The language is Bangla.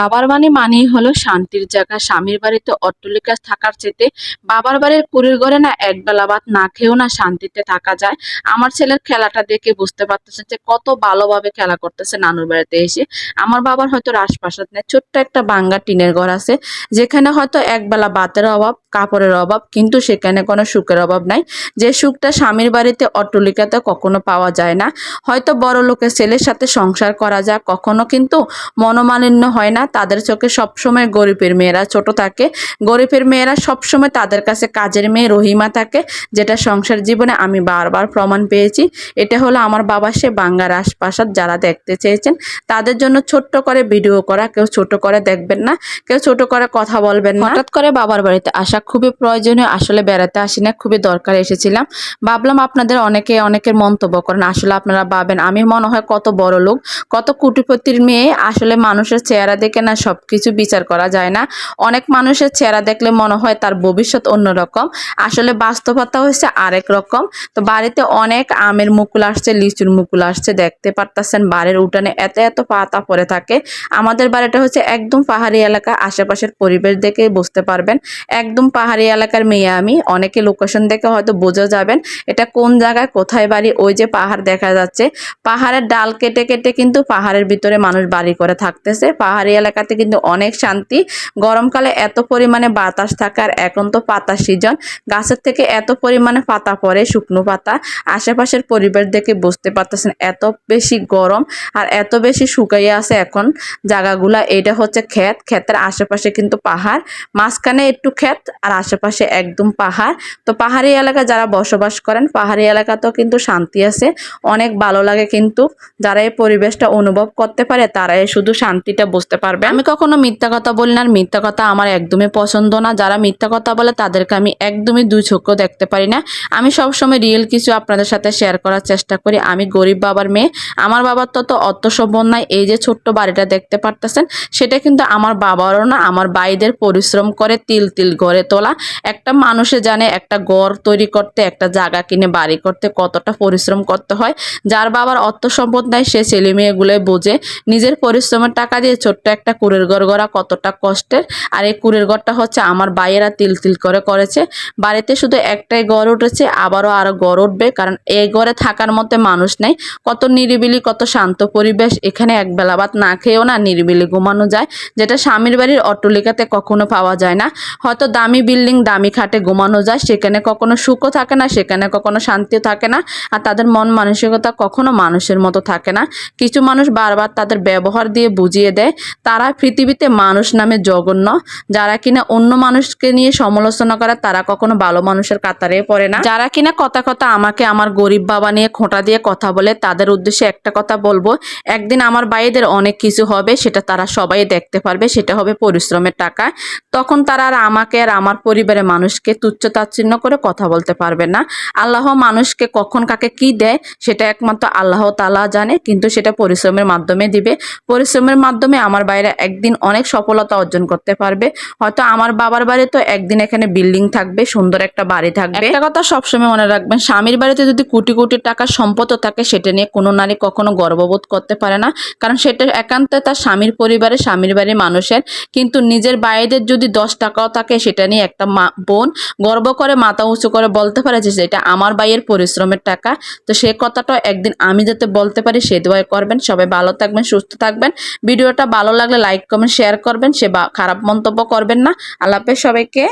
বাবার বাড়ি মানেই হলো শান্তির জায়গা। স্বামীর বাড়িতে অট্টালিকা থাকার চাইতে বাবার বাড়ির কুড়ির ঘরে না একবেলা ভাত না খেয়েও না শান্তিতে থাকা যায়। আমার ছেলের খেলাটা দেখে বুঝতে পারতেছে যে কত ভালোভাবে খেলা করতেছে নানুর বাড়িতে এসে। আমার বাবার হয়তো রাজপ্রাসাদ নেই, ছোট্ট একটা ভাঙ্গা টিনের ঘর আছে, যেখানে হয়তো একবেলা ভাতের অভাব, কাপড়ের অভাব, কিন্তু সেখানে কোনো সুখের অভাব নাই। যে সুখটা স্বামীর বাড়িতে অট্টালিকাতে কখনো পাওয়া যায় না। হয়তো বড় লোকের ছেলের সাথে সংসার করা যায়, কখনো কিন্তু মনোমালিন্য হয় না। তাদের চোখে সবসময় গরিবের মেয়েরা ছোট থাকে। গরিবের মেয়েরা সবসময় তাদের কাছে কাজের মেয়ে রহিমা থাকে, যেটা সংসার জীবনে আমি বারবার প্রমাণ পেয়েছি। এটা হলো আমার বাবা সে বাঙ্গা রাজপ্রাসাদ। যারা দেখতে চেয়েছেন তাদের জন্য ছোট্ট করে ভিডিও করা। কেউ ছোট করে দেখবেন না, কেউ ছোট করে কথা বলবেন না। হঠাৎ করে বাবার বাড়িতে আসা খুবই প্রয়োজনীয়, আসলে বেড়াতে আসি না, খুবই দরকার এসেছিলাম। ভাবলাম আপনাদের অনেকের মন্তব্য করেন, আসলে আপনারা ভাবেন আমি মনে হয় কত বড় লোক, কত কোটিপতির মেয়ে। আসলে মানুষের চেহারা দেখে না সবকিছু বিচার করা যায় না। অনেক মানুষের চেহারা দেখলে মনে হয় তার ভবিষ্যৎ অন্যরকম, আসলে বাস্তবতা হচ্ছে আরেক রকম। তো বাড়িতে অনেক আমের মুকুল আসছে, লিচুর মুকুল আসছে, দেখতে পারতেছেন বাড়ির উঠানে এত এত পাতা পড়ে থাকে। আমাদের বাড়িটা হচ্ছে একদম পাহাড়ি এলাকা, আশেপাশের পরিবেশ দেখে বুঝতে পারবেন একদম পাহাড়ি এলাকার মেয়ে আমি। অনেকে লোকেশন দেখে হয়তো বোঝা যাবেন এটা কোন জায়গায়, কোথায় বাড়ি। ওই যে পাহাড় দেখা যাচ্ছে, পাহাড়ের ডাল কেটে কেটে কিন্তু পাহাড়ের ভিতরে মানুষ বাড়ি করে থাকতেছে। পাহাড়ি এলাকাতে কিন্তু অনেক শান্তি। গরমকালে এত পরিমাণে বাতাস থাকে, আর এখন তো পাতা সিজন, গাছের থেকে এত পরিমাণে পাতা পড়ে, শুকনো পাতা। আশেপাশের পরিবেশ দেখে বুঝতে পারতেছেন এত বেশি গরম আর এত বেশি শুকাইয়া আছে এখন জায়গাগুলা। এটা হচ্ছে ক্ষেত, ক্ষেতের আশেপাশে কিন্তু পাহাড়, মাঝখানে একটু ক্ষেত আর আশেপাশে একদম পাহাড়। তো পাহাড়ি এলাকা যারা বসবাস করেন, পাহাড়ি এলাকাতেও কিন্তু শান্তি আছে, অনেক ভালো লাগে। কিন্তু যারা এই পরিবেশটা অনুভব করতে পারে তারাই শুধু শান্তিটা বুঝতে পারবে। আমি কখনো মিথ্যা কথা বলি না, আর মিথ্যা কথা আমার একদমই পছন্দ না। যারা মিথ্যা কথা বলে তাদেরকে আমি একদমই দুই চোখেও দেখতে পারি না। আমি সবসময় রিয়েল কিছু আপনাদের সাথে শেয়ার করার চেষ্টা করি। আমি গরিব বাবার মেয়ে, আমার বাবার তো অর্থ সম্পদ নাই। এই যে ছোট্ট বাড়িটা দেখতে পারতেছেন, সেটা কিন্তু আমার বাবারও না, আমার ভাইদের পরিশ্রম করে তিল তিল গড়ে তোলা। একটা মানুষে জানে একটা ঘর তৈরি করতে, একটা জায়গা কিনে বাড়ি করতে কতটা পরিশ্রম করতে হয়। যার বাবার অর্থ সম্পদ নাই সে ছেলে মেয়েগুলো বোঝে নিজের পরিশ্রমের টাকা দিয়ে ছোট্ট একটা কুড়ের ঘর গড়া কতটা কষ্টের। আর এই কুড়ের ঘরটা হচ্ছে আমার ভাইয়েরা তিল তিল করে করেছে। বাড়িতে শুধু একটাই ঘর উঠেছে, আরো ঘর উঠবে, কারণ এই ঘরে থাকার মধ্যে মানুষ নেই। কত নিরিবিলি, কত শান্ত পরিবেশ। এখানে একবেলা ভাত না খেয়েও না নিরিবিলি ঘুমানো যায়, যেটা স্বামীর বাড়ির অট্টালিকাতে কখনো পাওয়া যায় না। হয়তো দামি বিল্ডিং, দামি খাটে ঘুমানো যায়, সেখানে কখনো সুখও থাকে না, সেখানে কখনো শান্তিও থাকে না। আর তাদের মন মানসিকতা কখনো মানুষের মতো থাকে না। কিছু মানুষ বারবার তাদের ব্যবহার দিয়ে বুঝিয়ে দেয় তারা পৃথিবীতে মানুষ নামে জঘন্য। যারা কিনা অন্য মানুষকে নিয়ে সমালোচনা করে তারা কখনো ভালো মানুষের কাতারে পড়ে না। যারা কিনা কথা কথা আমাকে আমার গরিব বাবা নিয়ে খোঁটা দিয়ে কথা বলে, তাদের উদ্দেশ্যে একটা কথা বলবো, একদিন আমার ভাইদের অনেক কিছু হবে, সেটা তারা সবাই দেখতে পারবে, সেটা হবে পরিশ্রমের টাকা। তখন তারা আর আমাকে আর আমার পরিবারের মানুষকে তুচ্ছ তাচ্ছিন্ন করে কথা বলতে পারবে না। আল্লাহ মানুষকে কখন কাকে কি দেয় সেটা একমাত্র আল্লাহ তাআলা জানে, কিন্তু সেটা পরিশ্রমের মাধ্যমে দিবে। পরিশ্রমের মাধ্যমে আমার ভাইরা একদিন অনেক সফলতা অর্জন করতে পারবে। হয়তো আমার বাবার বাড়ি তো একদিন এখানে বিল্ডিং থাকবে, সুন্দর একটা বাড়ি থাকবে। একটা কথা সবসময় মনে রাখবেন, স্বামীর বাড়িতে যদি কোটি কোটি টাকার সম্পদও থাকে, সেটা নিয়ে কোনো নারী কখনো গর্ববোধ করতে পারে না, কারণ সেটা একান্ত তার স্বামীর পরিবারের, স্বামীর বাড়ির মানুষের। কিন্তু নিজের ভাইদের যদি 10 টাকাও থাকে, সেটা নিয়ে একটা বোন গর্ব করে মাথা উঁচু করে বলতে পারে যে এটা আমার ভাইয়ের পরিশ্রমের টাকা। তো সে কথাটা একদিন আমি যাতে বলতে পারি সে দোয়া করবেন। সবাই ভালো থাকবেন, সুস্থ থাকবেন। ভিডিওটা ভালো লাগলে লাইক কমেন্ট শেয়ার করবেন, খারাপ মন্তব্য করবেন না। আল্লাহ হাফেজ সবাইকে।